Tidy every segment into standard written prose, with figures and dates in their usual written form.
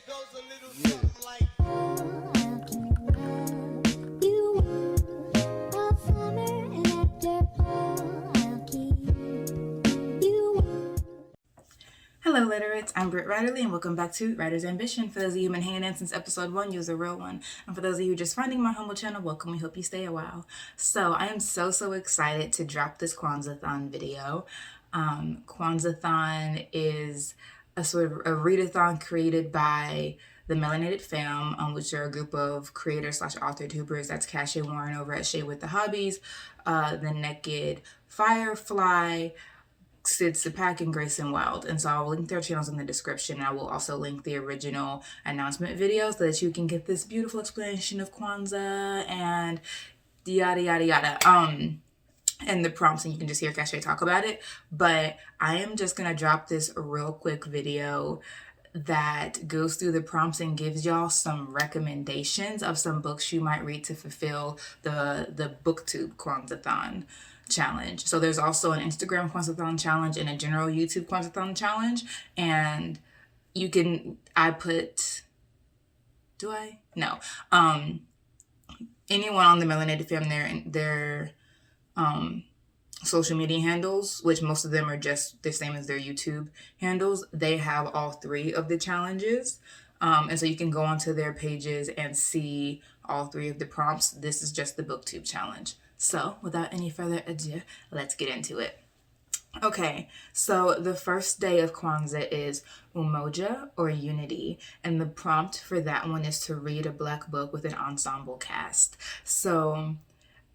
goes a little something like. Hello Literates, I'm Britt Ryderly and welcome back to Writer's Ambition. For those of you who've been hanging in since episode 1, you're the real one. And for those of you just finding my humble channel, welcome. We hope you stay a while. So I am so excited to drop this Kwanzaathon video. Kwanzaathon is a sort of a readathon created by the Melanated fam, which are a group of creators / author tubers. That's Cashay Warren over at Shay with the Hobbies, The Naked Firefly, Sid Sapak, and Grayson Wild. And so I'll link their channels in the description. I will also link the original announcement video so that you can get this beautiful explanation of Kwanzaa and yada yada yada. And the prompts, and you can just hear Cashay talk about it. But I am just gonna drop this real quick video that goes through the prompts and gives y'all some recommendations of some books you might read to fulfill the BookTube Kwanzaathon challenge. So there's also an Instagram Kwanzaathon challenge and a general YouTube Kwanzaathon challenge. And you can, anyone on the Melanated fam, their social media handles, which most of them are just the same as their YouTube handles, they have all 3 of the challenges. And so you can go onto their pages and see all 3 of the prompts. This is just the BookTube challenge. So without any further ado, let's get into it. Okay, so the first day of Kwanzaa is Umoja or Unity, and the prompt for that one is to read a Black book with an ensemble cast. So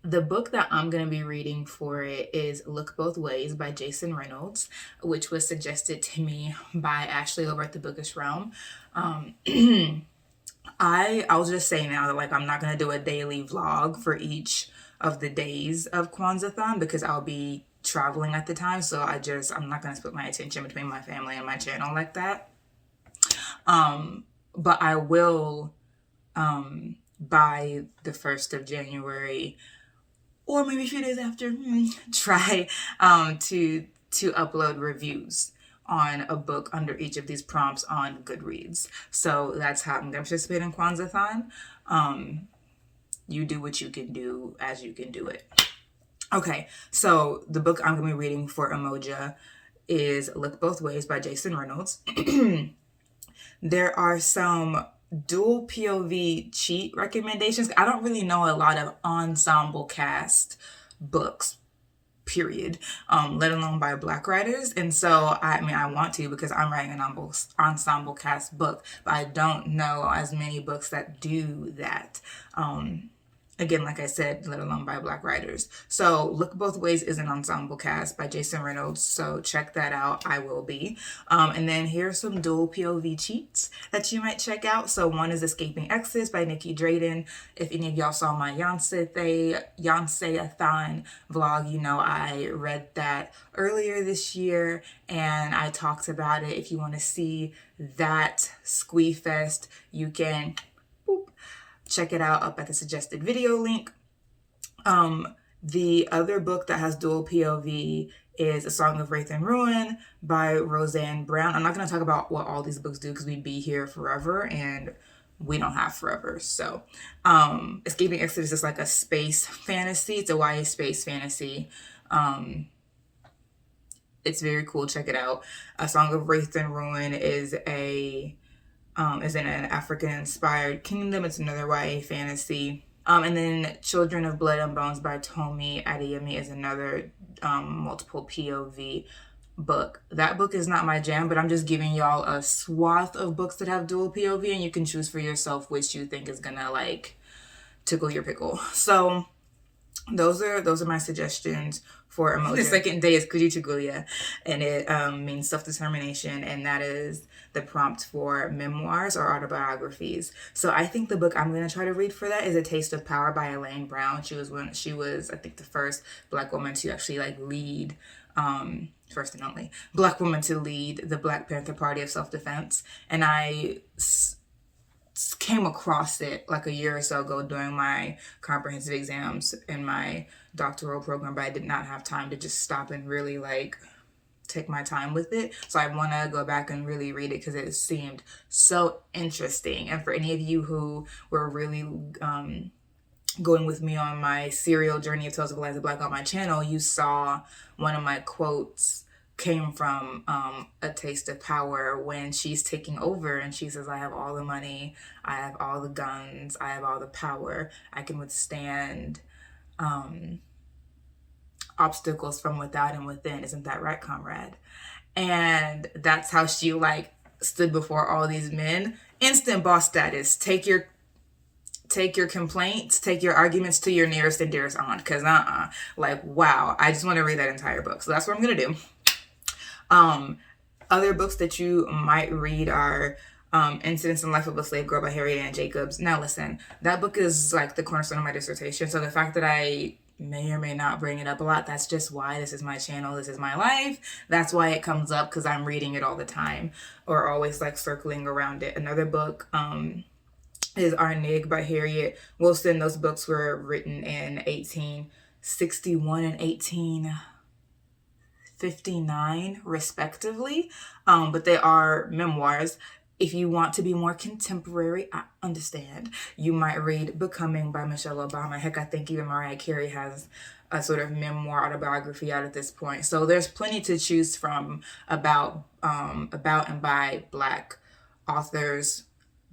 the book that I'm going to be reading for it is Look Both Ways by Jason Reynolds, which was suggested to me by Ashley over at the Bookish Realm. I'll just say now that I'm not going to do a daily vlog for each of the days of Kwanzaathon because I'll be traveling at the time. So I'm not going to split my attention between my family and my channel like that. But I will, by the 1st of January, or maybe a few days after, try to upload reviews on a book under each of these prompts on Goodreads. So that's how I'm going to participate in Kwanzaathon. You do what you can do as you can do it. Okay, so the book I'm going to be reading for Umoja is Look Both Ways by Jason Reynolds. There are some dual POV cheat recommendations. I don't really know a lot of ensemble cast books, period, let alone by Black writers. And so, I want to because I'm writing an ensemble cast book, but I don't know as many books that do that. Again, like I said, let alone by Black writers. So Look Both Ways is an ensemble cast by Jason Reynolds. So check that out. I will be. And then here's some dual POV cheats that you might check out. So one is Escaping Exes by Nikki Drayden. If any of y'all saw my Yonsei-a-thon vlog, you know I read that earlier this year and I talked about it. If you want to see that squee fest, you can check it out up at the suggested video link. The other book that has dual POV is A Song of Wraith and Ruin by Roseanne Brown. I'm not going to talk about what all these books do because we'd be here forever and we don't have forever. So Escaping Exodus is like a space fantasy. It's a YA space fantasy. It's very cool. Check it out. A Song of Wraith and Ruin is is in an African-inspired kingdom. It's another YA fantasy. And then Children of Blood and Bones by Tomi Adeyemi is another multiple POV book. That book is not my jam, but I'm just giving y'all a swath of books that have dual POV, and you can choose for yourself which you think is gonna tickle your pickle. So those are my suggestions for Umoja. The second day is Kujichagulia, and it means self-determination, and that is the prompt for memoirs or autobiographies. So I think the book I'm going to try to read for that is A Taste of Power by Elaine Brown. She was I think the first Black woman to actually lead, first and only Black woman to lead the Black Panther Party of Self-Defense. And I came across it a year or so ago during my comprehensive exams in my doctoral program, but I did not have time to just stop and really take my time with it. So I want to go back and really read it because it seemed so interesting. And for any of you who were really going with me on my serial journey of Tales of Eliza Black on my channel, you saw one of my quotes came from A Taste of Power, when she's taking over and she says, I have all the money, I have all the guns, I have all the power, I can withstand obstacles from without and within. Isn't that right, comrade? And that's how she like stood before all these men. Instant boss status. Take your complaints, take your arguments to your nearest and dearest aunt. Because like, wow, I just want to read that entire book. So that's what I'm gonna do. Other books that you might read are Incidents in the Life of a Slave Girl by Harriet Ann Jacobs. Now listen, that book is like the cornerstone of my dissertation. So the fact that I may or may not bring it up a lot, that's just why. This is my channel, this is my life. That's why it comes up, because I'm reading it all the time or always like circling around it. Another book is Arnig by Harriet Wilson. Those books were written in 1861 and 1859 respectively, but they are memoirs. If you want to be more contemporary, I understand. You might read Becoming by Michelle Obama. Heck, I think even Mariah Carey has a sort of memoir autobiography out at this point. So there's plenty to choose from about and by Black authors.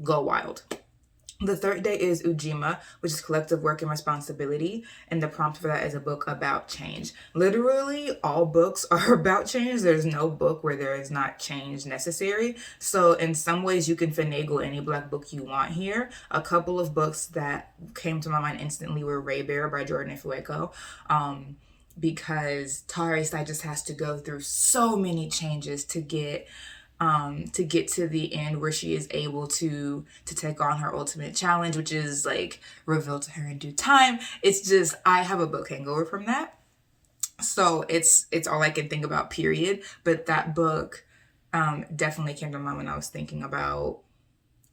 Go wild. The third day is Ujima, which is Collective Work and Responsibility. And the prompt for that is a book about change. Literally, all books are about change. There's no book where there is not change necessary. So in some ways, you can finagle any Black book you want here. A couple of books that came to my mind instantly were Ray Bear by Jordan Ifueko. Because Tari Sai just has to go through so many changes to get to the end where she is able to take on her ultimate challenge, which is like revealed to her in due time. It's just, I have a book hangover from that. So it's all I can think about, period. But that book definitely came to mind when I was thinking about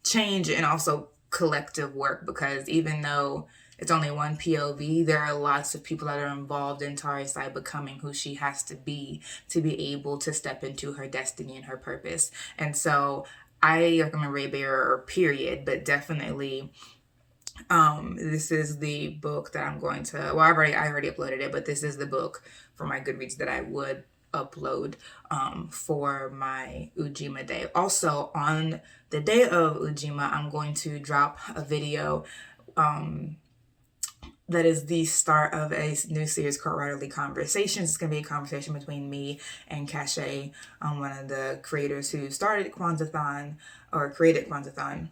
change and also collective work, because even though it's only one POV, there are lots of people that are involved in Tari Sai becoming who she has to be able to step into her destiny and her purpose. And so I recommend Ray Bear, period, but definitely this is the book that I'm going to, well, I already uploaded it, but this is the book for my Goodreads that I would upload for my Ujima day. Also, on the day of Ujima, I'm going to drop a video that is the start of a new series called Writerly Conversations. It's going to be a conversation between me and Cache, one of the creators who started Kwanzaathon or created Kwanzaathon.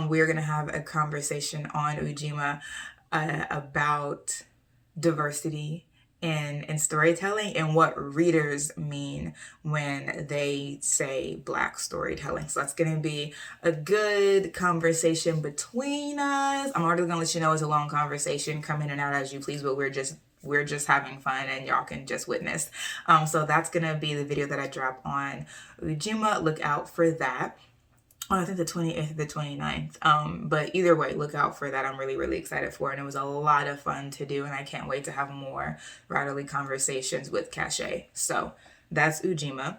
We're going to have a conversation on Ujima about diversity in storytelling and what readers mean when they say Black storytelling. So that's going to be a good conversation between us. I'm already going to let you know it's a long conversation. Come in and out as you please, but we're just having fun and y'all can just witness. So that's going to be the video that I drop on Ujima. Look out for that. I think the 28th or the 29th. But either way, look out for that. I'm really, really excited for it. And it was a lot of fun to do. And I can't wait to have more writerly conversations with Cache. So that's Ujima.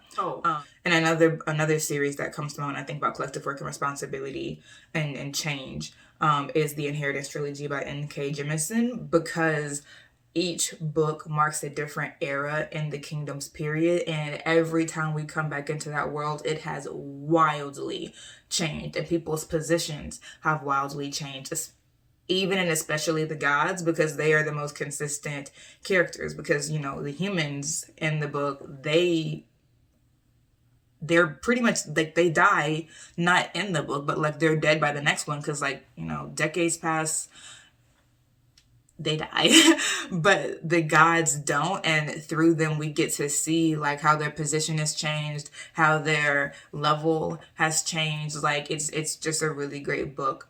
And another series that comes to mind when I think about collective work and responsibility and change is the Inheritance Trilogy by N.K. Jemisin, because each book marks a different era in the kingdom's period, and every time we come back into that world, it has wildly changed, and people's positions have wildly changed, even and especially the gods, because they are the most consistent characters. Because, you know, the humans in the book, they're pretty much like, they die not in the book, but like they're dead by the next one, because, like, you know, decades pass, they die. But the gods don't, and through them we get to see like how their position has changed, how their level has changed. Like it's just a really great book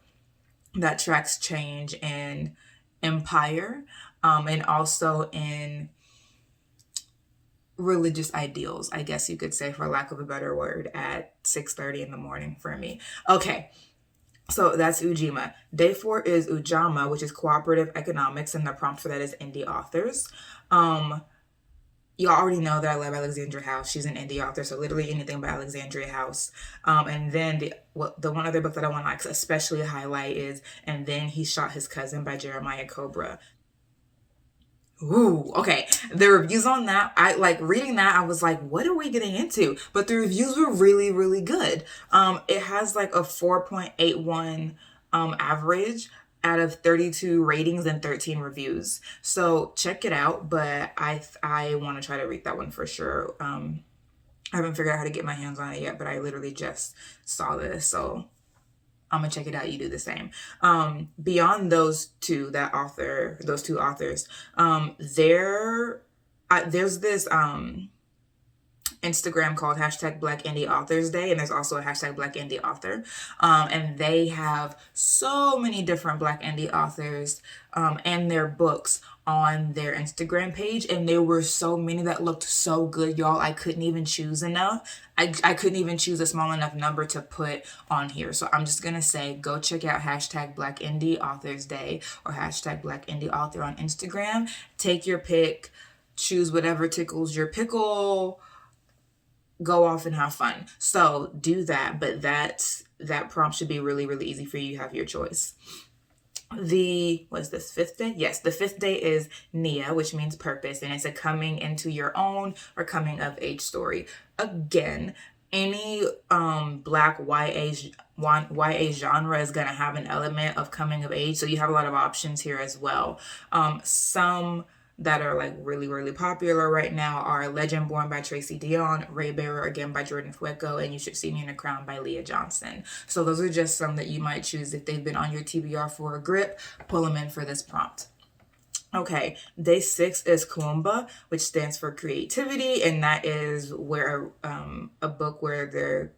that tracks change in empire, and also in religious ideals, I guess you could say, for lack of a better word, at 6:30 in the morning for me. Okay. So that's Ujima. Day 4 is Ujama, which is Cooperative Economics, and the prompt for that is indie authors. you already know that I love Alexandria House. She's an indie author, so literally anything by Alexandria House. And then the one other book that I want to like especially highlight is "And Then He Shot His Cousin" by Jeremiah Cobra. Ooh, okay. The reviews on that, I like reading that, I was like, what are we getting into? But the reviews were really, really good. It has like a 4.81 average out of 32 ratings and 13 reviews. So check it out, but I want to try to read that one for sure. I haven't figured out how to get my hands on it yet, but I literally just saw this, so I'm gonna check it out. You do the same. Beyond those two, those two authors, there's this Instagram called #Black Indie Authors Day, and there's also a #Black Indie Author, and they have so many different Black indie authors and their books on their Instagram page, and there were so many that looked so good, y'all. I couldn't even choose enough. I couldn't even choose a small enough number to put on here. So I'm just gonna say, go check out #Black Indie Authors Day or #Black Indie Author on Instagram. Take your pick, choose whatever tickles your pickle, go off and have fun. So do that, but that prompt should be really, really easy for you. You have your choice. What's this, 5th day? Yes, the 5th day is Nia, which means purpose, and it's a coming into your own or coming of age story. Again, any Black YA genre is gonna have an element of coming of age, so you have a lot of options here as well. Some that are like really, really popular right now are Legend Born by Tracy Dion, Ray Bearer again by Jordan Fueco, and You Should See Me in a Crown by Leah Johnson. So those are just some that you might choose if they've been on your TBR for a grip. Pull them in for this prompt. Okay, day 6 is Comba, which stands for creativity, and that is where a book where the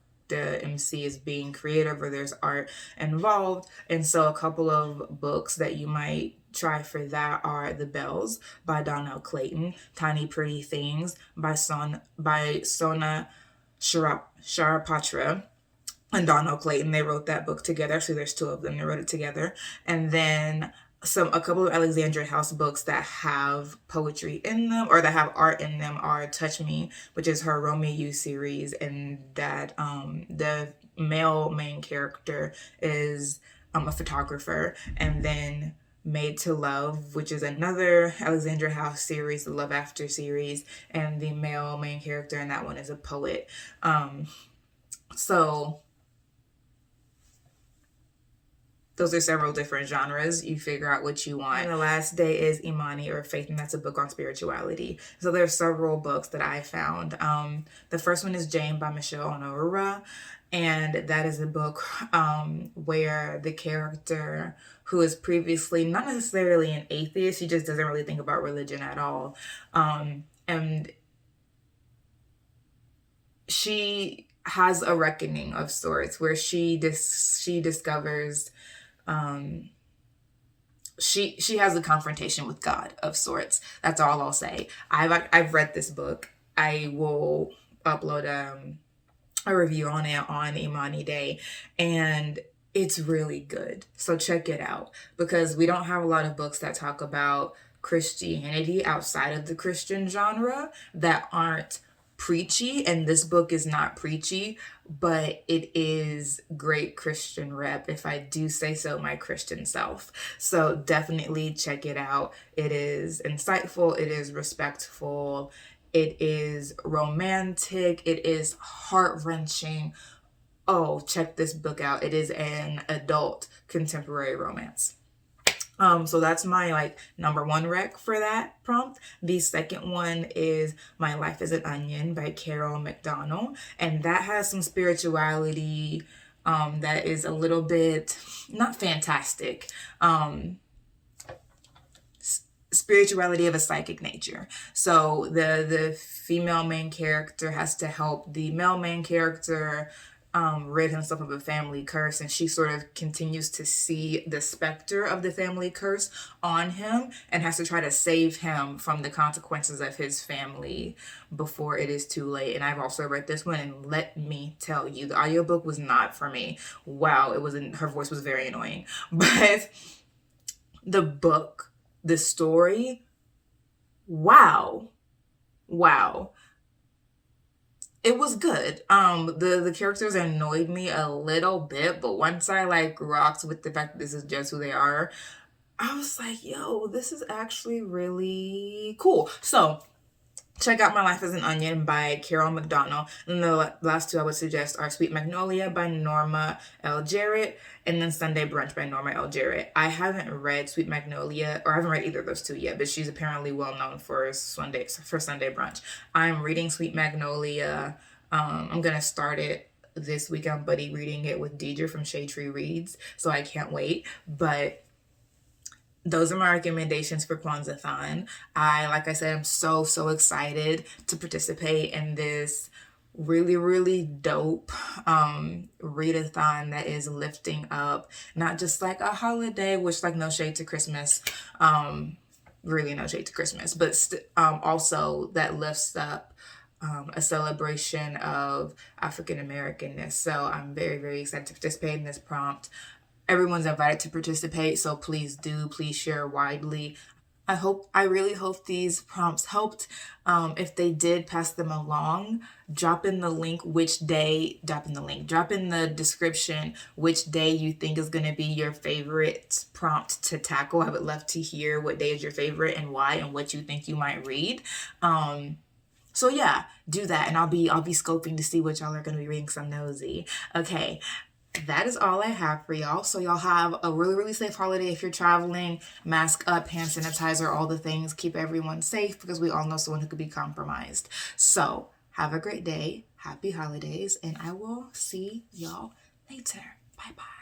MC is being creative or there's art involved. And so a couple of books that you might try for that are The Bells by Donnell Clayton, Tiny Pretty Things by Sona Sharapatra and Donnell Clayton. They wrote that book together. Actually, there's 2 of them. They wrote it together. And then a couple of Alexandria House books that have poetry in them or that have art in them are Touch Me, which is her Romeo series, and that the male main character is a photographer. And then Made to Love, which is another Alexandria House series, the Love After series, and the male main character in that one is a poet. So those are several different genres. You figure out what you want. And the last day is Imani or Faith, and that's a book on spirituality. So there are several books that I found. The first one is Jane by Michelle Honorara, and that is a book where the character, who is previously not necessarily an atheist, she just doesn't really think about religion at all, and she has a reckoning of sorts where she discovers she has a confrontation with God of sorts. That's all I'll say. I've read this book. I will upload a review on it on Imani Day, and it's really good. So check it out, because we don't have a lot of books that talk about Christianity outside of the Christian genre that aren't preachy, and this book is not preachy, but it is great Christian rep, if I do say so my Christian self. So definitely check it out. It is insightful, it is respectful, it is romantic, it is heart-wrenching. Oh, check this book out. It is an adult contemporary romance. So that's my number 1 rec for that prompt. The second one is My Life as an Onion by Carol McDonald, and that has some spirituality that is a little bit not fantastic. Spirituality of a psychic nature. So the female main character has to help the male main character rid himself of a family curse, and she sort of continues to see the specter of the family curse on him and has to try to save him from the consequences of his family before it is too late. And I've also read this one, and let me tell you, the audiobook was not for me. Wow, her voice was very annoying. But the book, the story, wow. wow. It was good. The characters annoyed me a little bit, but once I like rocked with the fact that this is just who they are, I was like, yo, this is actually really cool. So check out My Life as an Onion by Carol McDonald. And the last two I would suggest are Sweet Magnolia by Norma L. Jarrett and then Sunday Brunch by Norma L. Jarrett. I haven't read Sweet Magnolia, or I haven't read either of those two yet, but she's apparently well known for Sunday Brunch. I'm reading Sweet Magnolia. I'm gonna start it this week. I'm buddy reading it with Deidre from Shade Tree Reads, so I can't wait. But those are my recommendations for Kwanzaathon. Like I said, I'm so excited to participate in this really dope readathon that is lifting up not just like a holiday, which like no shade to Christmas, really no shade to Christmas, but also that lifts up a celebration of African Americanness. So I'm very excited to participate in this prompt. Everyone's invited to participate, so please share widely. I really hope these prompts helped. If they did, pass them along. Drop in the description which day you think is going to be your favorite prompt to tackle. I would love to hear what day is your favorite and why and what you think you might read. So yeah, do that, and I'll be scoping to see what y'all are going to be reading, because I'm nosy. Okay. That is all I have for y'all. So y'all have a really safe holiday if you're traveling. Mask up, hand sanitizer, all the things. Keep everyone safe, because we all know someone who could be compromised. So have a great day. Happy holidays. And I will see y'all later. Bye-bye.